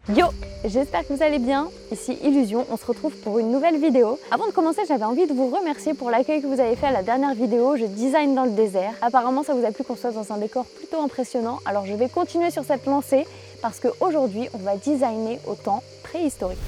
Yo, j'espère que vous allez bien, ici Illusion, on se retrouve pour une nouvelle vidéo. Avant de commencer, j'avais envie de vous remercier pour l'accueil que vous avez fait à la dernière vidéo, je design dans le désert. Apparemment ça vous a plu qu'on soit dans un décor plutôt impressionnant, alors je vais continuer sur cette lancée parce qu'aujourd'hui on va designer au temps préhistorique.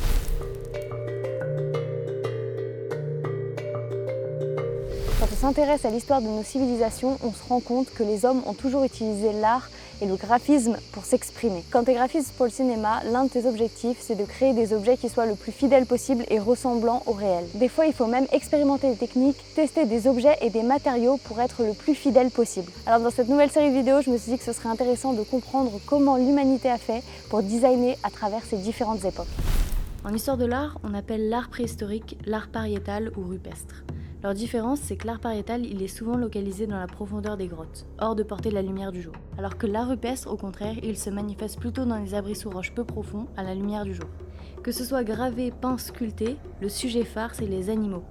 Quand on s'intéresse à l'histoire de nos civilisations, on se rend compte que les hommes ont toujours utilisé l'art et le graphisme pour s'exprimer. Quand tu es graphiste pour le cinéma, l'un de tes objectifs, c'est de créer des objets qui soient le plus fidèles possible et ressemblant au réel. Des fois, il faut même expérimenter des techniques, tester des objets et des matériaux pour être le plus fidèle possible. Alors dans cette nouvelle série de vidéos, je me suis dit que ce serait intéressant de comprendre comment l'humanité a fait pour designer à travers ces différentes époques. En histoire de l'art, on appelle l'art préhistorique l'art pariétal ou rupestre. Leur différence, c'est que l'art pariétal, il est souvent localisé dans la profondeur des grottes, hors de portée de la lumière du jour. Alors que l'art rupestre, au contraire, il se manifeste plutôt dans les abris sous roches peu profonds, à la lumière du jour. Que ce soit gravé, peint, sculpté, le sujet phare, c'est les animaux.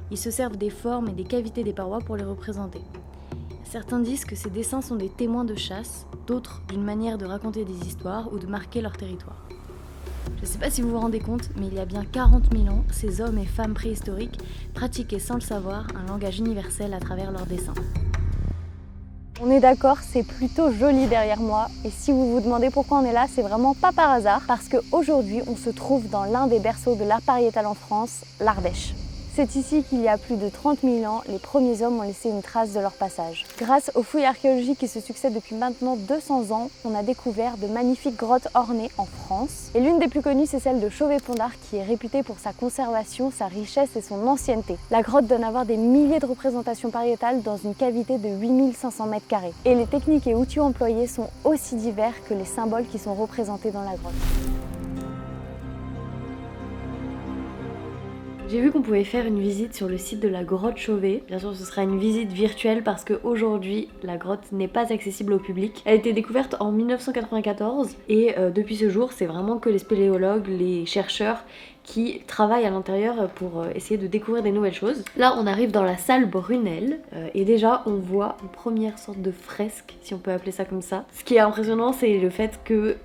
Ils se servent des formes et des cavités des parois pour les représenter. Certains disent que ces dessins sont des témoins de chasse, d'autres d'une manière de raconter des histoires ou de marquer leur territoire. Je ne sais pas si vous vous rendez compte, mais il y a bien 40 000 ans, ces hommes et femmes préhistoriques pratiquaient sans le savoir un langage universel à travers leurs dessins. On est d'accord, c'est plutôt joli derrière moi, et si vous vous demandez pourquoi on est là, c'est vraiment pas par hasard, parce qu'aujourd'hui on se trouve dans l'un des berceaux de l'art pariétal en France, l'Ardèche. C'est ici qu'il y a plus de 30 000 ans, les premiers hommes ont laissé une trace de leur passage. Grâce aux fouilles archéologiques qui se succèdent depuis maintenant 200 ans, on a découvert de magnifiques grottes ornées en France. Et l'une des plus connues, c'est celle de Chauvet-Pont d'Arc, qui est réputée pour sa conservation, sa richesse et son ancienneté. La grotte donne à voir des milliers de représentations pariétales dans une cavité de 8500 m². Et les techniques et outils employés sont aussi divers que les symboles qui sont représentés dans la grotte. J'ai vu qu'on pouvait faire une visite sur le site de la grotte Chauvet. Bien sûr, ce sera une visite virtuelle parce qu'aujourd'hui, la grotte n'est pas accessible au public. Elle a été découverte en 1994 et depuis ce jour, c'est vraiment que les spéléologues, les chercheurs qui travaillent à l'intérieur pour essayer de découvrir des nouvelles choses. Là, on arrive dans la salle Brunel et déjà, on voit une première sorte de fresque, si on peut appeler ça comme ça. Ce qui est impressionnant, c'est le fait que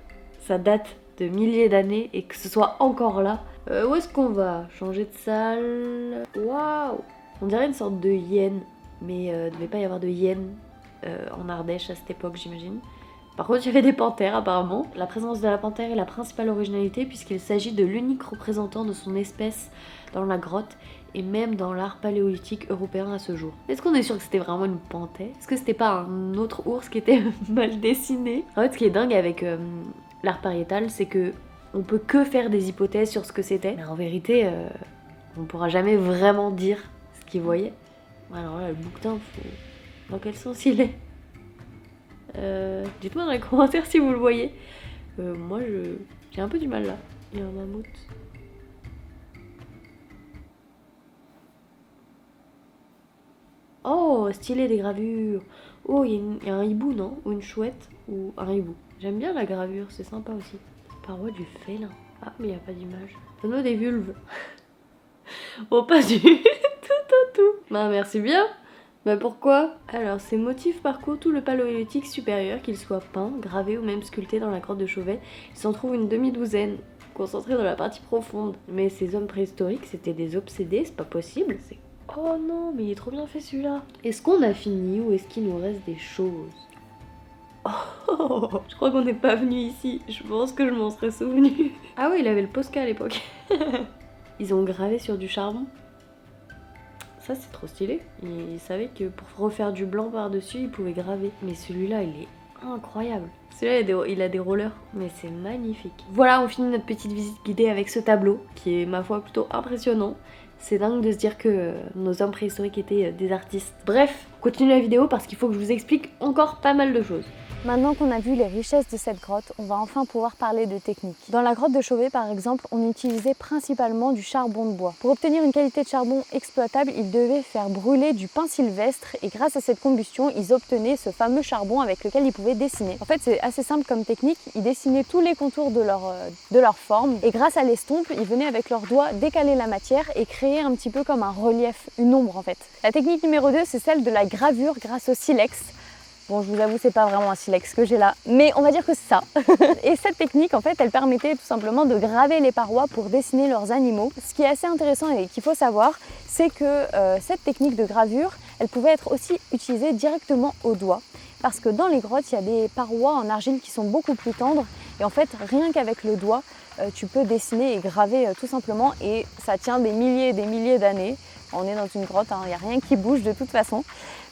ça date de milliers d'années et que ce soit encore là. Où est-ce qu'on va? Changer de salle. Waouh! On dirait une sorte de hyène, mais il ne devait pas y avoir de hyène en Ardèche à cette époque, j'imagine. Par contre, il y avait des panthères apparemment. La présence de la panthère est la principale originalité puisqu'il s'agit de l'unique représentant de son espèce dans la grotte et même dans l'art paléolithique européen à ce jour. Est-ce qu'on est sûr que c'était vraiment une panthère? Est-ce que c'était pas un autre ours qui était mal dessiné? En fait, ce qui est dingue avec l'art pariétal, c'est que on peut que faire des hypothèses sur ce que c'était. Mais en vérité, on pourra jamais vraiment dire ce qu'il voyait. Alors là, le bouquetin, dans quel sens il est? Dites-moi dans les commentaires si vous le voyez. Moi, j'ai un peu du mal là. Il y a un mammouth. Oh, stylé des gravures. Oh, il y a un hibou, non? Ou une chouette? Ou un hibou. J'aime bien la gravure, c'est sympa aussi. Paroi du félin. Ah, mais il n'y a pas d'image. Tonneau des vulves. Oh, pas du tout. Bah, merci bien. Bah, pourquoi? Alors, ces motifs parcourent tout le paléolithique supérieur, qu'ils soient peints, gravés ou même sculptés dans la grotte de Chauvet. Il s'en trouve une demi-douzaine, concentrés dans la partie profonde. Mais ces hommes préhistoriques, c'était des obsédés, c'est pas possible. Oh non, mais il est trop bien fait celui-là. Est-ce qu'on a fini ou est-ce qu'il nous reste des choses? Oh, je crois qu'on n'est pas venu ici, je pense que je m'en serais souvenu. Ah oui, il avait le Posca à l'époque. Ils ont gravé sur du charbon. Ça c'est trop stylé. Ils savaient que pour refaire du blanc par-dessus, ils pouvaient graver. Mais celui-là, il est incroyable. Celui-là, il a des rollers, mais c'est magnifique. Voilà, on finit notre petite visite guidée avec ce tableau, qui est, ma foi, plutôt impressionnant. C'est dingue de se dire que nos hommes préhistoriques étaient des artistes. Bref, continuez la vidéo parce qu'il faut que je vous explique encore pas mal de choses. Maintenant qu'on a vu les richesses de cette grotte, on va enfin pouvoir parler de technique. Dans la grotte de Chauvet, par exemple, on utilisait principalement du charbon de bois. Pour obtenir une qualité de charbon exploitable, ils devaient faire brûler du pin sylvestre et grâce à cette combustion, ils obtenaient ce fameux charbon avec lequel ils pouvaient dessiner. En fait, c'est assez simple comme technique. Ils dessinaient tous les contours de leur forme et grâce à l'estompe, ils venaient avec leurs doigts décaler la matière et créer un petit peu comme un relief, une ombre en fait. La technique numéro 2, c'est celle de la gravure grâce au silex. Bon, je vous avoue, c'est pas vraiment un silex que j'ai là, mais on va dire que c'est ça. Et cette technique, en fait, elle permettait tout simplement de graver les parois pour dessiner leurs animaux. Ce qui est assez intéressant et qu'il faut savoir, c'est que cette technique de gravure, elle pouvait être aussi utilisée directement au doigt. Parce que dans les grottes, il y a des parois en argile qui sont beaucoup plus tendres. Et en fait, rien qu'avec le doigt, tu peux dessiner et graver tout simplement. Et ça tient des milliers et des milliers d'années. On est dans une grotte, il n'y a rien qui bouge de toute façon.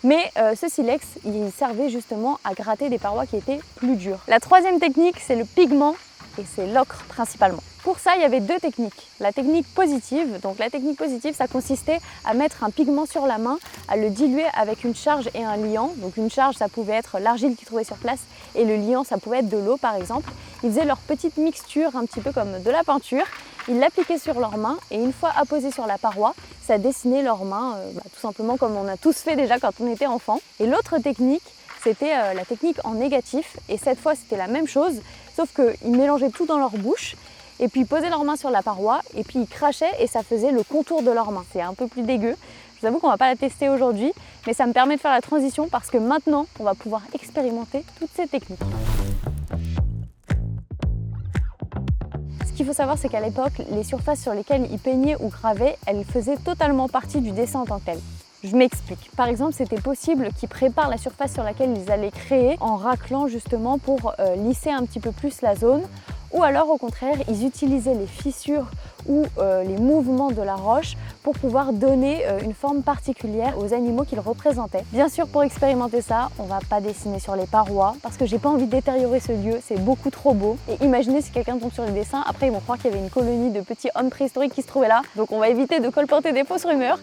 Mais ce silex, il servait justement à gratter des parois qui étaient plus dures. La troisième technique, c'est le pigment et c'est l'ocre principalement. Pour ça, il y avait deux techniques. La technique positive, donc la technique positive, ça consistait à mettre un pigment sur la main, à le diluer avec une charge et un liant. Donc une charge, ça pouvait être l'argile qu'ils trouvaient sur place et le liant, ça pouvait être de l'eau par exemple. Ils faisaient leur petite mixture, un petit peu comme de la peinture. Ils l'appliquaient sur leurs mains et une fois apposé sur la paroi, ça dessinait leurs mains, tout simplement comme on a tous fait déjà quand on était enfant. Et l'autre technique, c'était la technique en négatif. Et cette fois, c'était la même chose, sauf qu'ils mélangeaient tout dans leur bouche. Et puis ils posaient leurs mains sur la paroi et puis ils crachaient et ça faisait le contour de leurs mains. C'est un peu plus dégueu. Je vous avoue qu'on ne va pas la tester aujourd'hui, mais ça me permet de faire la transition parce que maintenant, on va pouvoir expérimenter toutes ces techniques. Ce qu'il faut savoir, c'est qu'à l'époque, les surfaces sur lesquelles ils peignaient ou gravaient, elles faisaient totalement partie du dessin en tant que tel. Je m'explique. Par exemple, c'était possible qu'ils préparent la surface sur laquelle ils allaient créer en raclant justement pour lisser un petit peu plus la zone. Ou alors au contraire, ils utilisaient les fissures ou les mouvements de la roche pour pouvoir donner une forme particulière aux animaux qu'ils représentaient. Bien sûr, pour expérimenter ça, on va pas dessiner sur les parois parce que j'ai pas envie de détériorer ce lieu, c'est beaucoup trop beau. Et imaginez si quelqu'un tombe sur les dessins, après ils vont croire qu'il y avait une colonie de petits hommes préhistoriques qui se trouvaient là. Donc on va éviter de colporter des fausses rumeurs.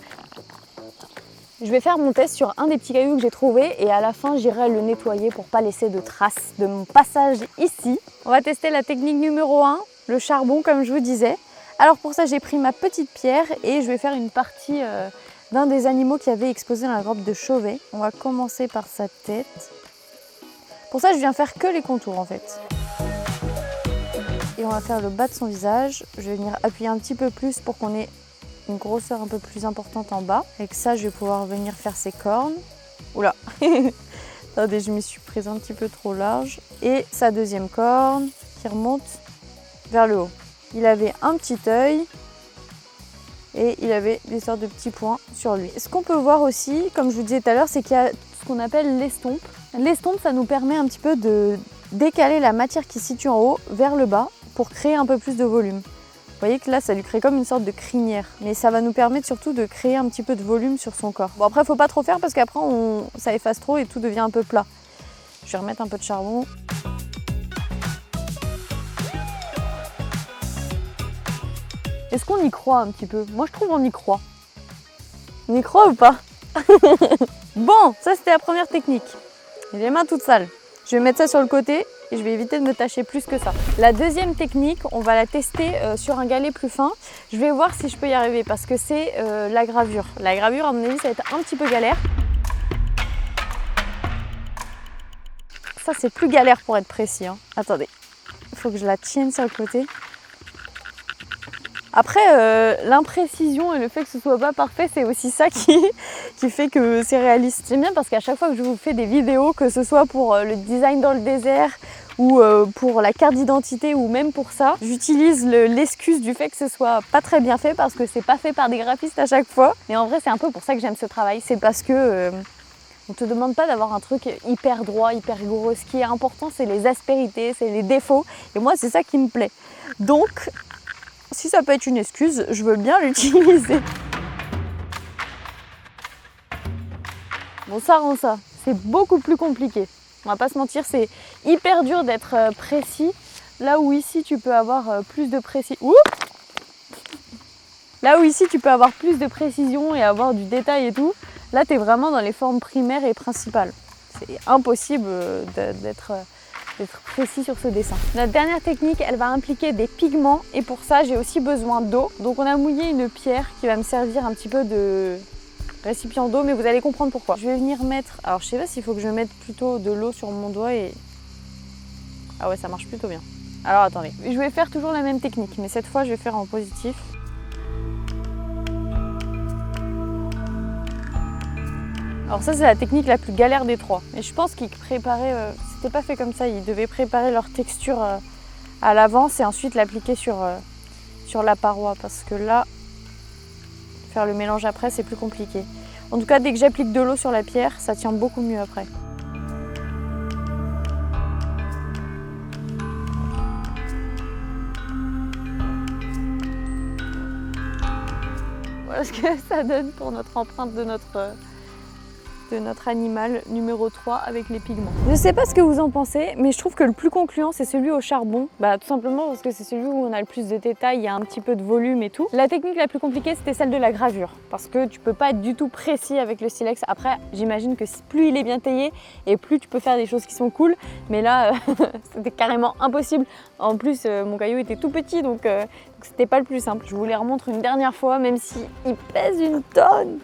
Je vais faire mon test sur un des petits cailloux que j'ai trouvé et à la fin j'irai le nettoyer pour pas laisser de traces de mon passage ici. On va tester la technique numéro 1, le charbon comme je vous disais. Alors pour ça j'ai pris ma petite pierre et je vais faire une partie d'un des animaux qui avait exposé dans la grotte de Chauvet. On va commencer par sa tête. Pour ça je viens faire que les contours en fait. Et on va faire le bas de son visage. Je vais venir appuyer un petit peu plus pour qu'on ait une grosseur un peu plus importante en bas. Avec ça, je vais pouvoir venir faire ses cornes. Oula, attendez, je m'y suis prise un petit peu trop large. Et sa deuxième corne qui remonte vers le haut. Il avait un petit œil et il avait des sortes de petits points sur lui. Ce qu'on peut voir aussi, comme je vous disais tout à l'heure, c'est qu'il y a ce qu'on appelle l'estompe. L'estompe, ça nous permet un petit peu de décaler la matière qui se situe en haut vers le bas pour créer un peu plus de volume. Vous voyez que là, ça lui crée comme une sorte de crinière. Mais ça va nous permettre surtout de créer un petit peu de volume sur son corps. Bon, après, il ne faut pas trop faire parce qu'après, ça efface trop et tout devient un peu plat. Je vais remettre un peu de charbon. Est-ce qu'on y croit un petit peu? Moi, je trouve qu'on y croit. On y croit ou pas? Bon, ça, c'était la première technique. J'ai les mains toutes sales. Je vais mettre ça sur le côté et je vais éviter de me tâcher plus que ça. La deuxième technique, on va la tester sur un galet plus fin. Je vais voir si je peux y arriver parce que c'est la gravure. La gravure, à mon avis, ça va être un petit peu galère. Ça, c'est plus galère pour être précis. Hein. Attendez, il faut que je la tienne sur le côté. Après, l'imprécision et le fait que ce soit pas parfait, c'est aussi ça qui fait que c'est réaliste. J'aime bien parce qu'à chaque fois que je vous fais des vidéos, que ce soit pour le design dans le désert ou pour la carte d'identité ou même pour ça, j'utilise l'excuse du fait que ce soit pas très bien fait parce que c'est pas fait par des graphistes à chaque fois. Et en vrai, c'est un peu pour ça que j'aime ce travail. C'est parce que on te demande pas d'avoir un truc hyper droit, hyper rigoureux. Ce qui est important, c'est les aspérités, c'est les défauts. Et moi, c'est ça qui me plaît. Donc, si ça peut être une excuse, je veux bien l'utiliser. Bon, ça rend ça. C'est beaucoup plus compliqué. On va pas se mentir, c'est hyper dur d'être précis. Là où ici, tu peux avoir plus de précision. Là où ici, tu peux avoir plus de précision et avoir du détail et tout. Là, tu es vraiment dans les formes primaires et principales. C'est impossible d'être précis sur ce dessin. La dernière technique, elle va impliquer des pigments et pour ça, j'ai aussi besoin d'eau. Donc on a mouillé une pierre qui va me servir un petit peu de récipient d'eau, mais vous allez comprendre pourquoi. Je vais venir mettre, alors je sais pas s'il faut que je mette plutôt de l'eau sur mon doigt et... Ah ouais, ça marche plutôt bien. Alors attendez, je vais faire toujours la même technique, mais cette fois je vais faire en positif. Alors ça c'est la technique la plus galère des trois. Et je pense qu'ils préparaient, c'était pas fait comme ça, ils devaient préparer leur texture à l'avance et ensuite l'appliquer sur la paroi parce que là, faire le mélange après c'est plus compliqué. En tout cas dès que j'applique de l'eau sur la pierre, ça tient beaucoup mieux après. Voilà ce que ça donne pour notre empreinte de notre animal numéro 3 avec les pigments. Je ne sais pas ce que vous en pensez, mais je trouve que le plus concluant c'est celui au charbon. Tout simplement parce que c'est celui où on a le plus de détails, il y a un petit peu de volume et tout. La technique la plus compliquée c'était celle de la gravure, parce que tu peux pas être du tout précis avec le silex. Après j'imagine que plus il est bien taillé et plus tu peux faire des choses qui sont cool, mais là c'était carrément impossible. En plus mon caillou était tout petit donc c'était pas le plus simple. Je vous les remontre une dernière fois même si il pèse une tonne.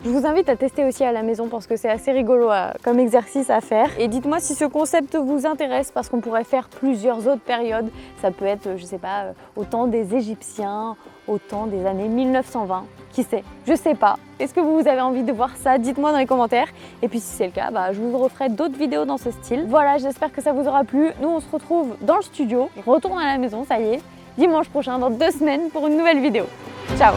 Je vous invite à tester aussi à la maison parce que c'est assez rigolo comme exercice à faire. Et dites-moi si ce concept vous intéresse parce qu'on pourrait faire plusieurs autres périodes. Ça peut être, je sais pas, au temps des Égyptiens, au temps des années 1920. Qui sait? Je sais pas. Est-ce que vous avez envie de voir ça? Dites-moi dans les commentaires. Et puis si c'est le cas, je vous referai d'autres vidéos dans ce style. Voilà, j'espère que ça vous aura plu. Nous, on se retrouve dans le studio. Je retourne à la maison, ça y est, dimanche prochain, dans 2 semaines pour une nouvelle vidéo. Ciao!